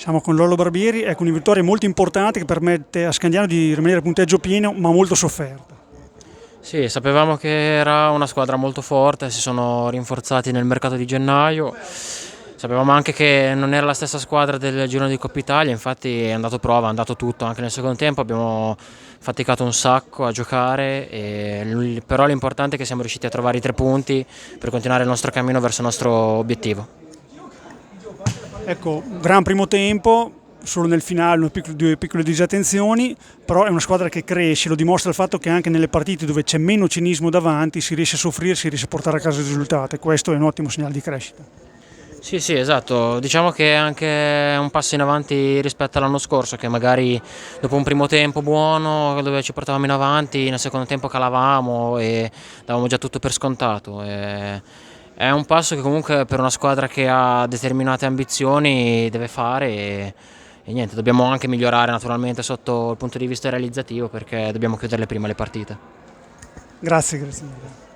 Siamo con Lollo Barbieri, ecco una vittoria molto importante che permette a Scandiano di rimanere a punteggio pieno ma molto sofferta. Sì, sapevamo che era una squadra molto forte, si sono rinforzati nel mercato di gennaio. Sapevamo anche che non era la stessa squadra del girone di Coppa Italia, infatti è andato prova, è andato tutto, anche nel secondo tempo abbiamo faticato un sacco a giocare, però l'importante è che siamo riusciti a trovare i 3 punti per continuare il nostro cammino verso il nostro obiettivo. Ecco, gran primo tempo, solo nel finale due piccole disattenzioni, però è una squadra che cresce, lo dimostra il fatto che anche nelle partite dove c'è meno cinismo davanti si riesce a soffrire, si riesce a portare a casa il risultato e questo è un ottimo segnale di crescita. Sì, sì, esatto. Diciamo che è anche un passo in avanti rispetto all'anno scorso, che magari dopo un primo tempo buono, dove ci portavamo in avanti, nel secondo tempo calavamo e davamo già tutto per scontato. È un passo che comunque per una squadra che ha determinate ambizioni deve fare e niente, dobbiamo anche migliorare naturalmente sotto il punto di vista realizzativo perché dobbiamo chiuderle prima le partite. Grazie, grazie mille.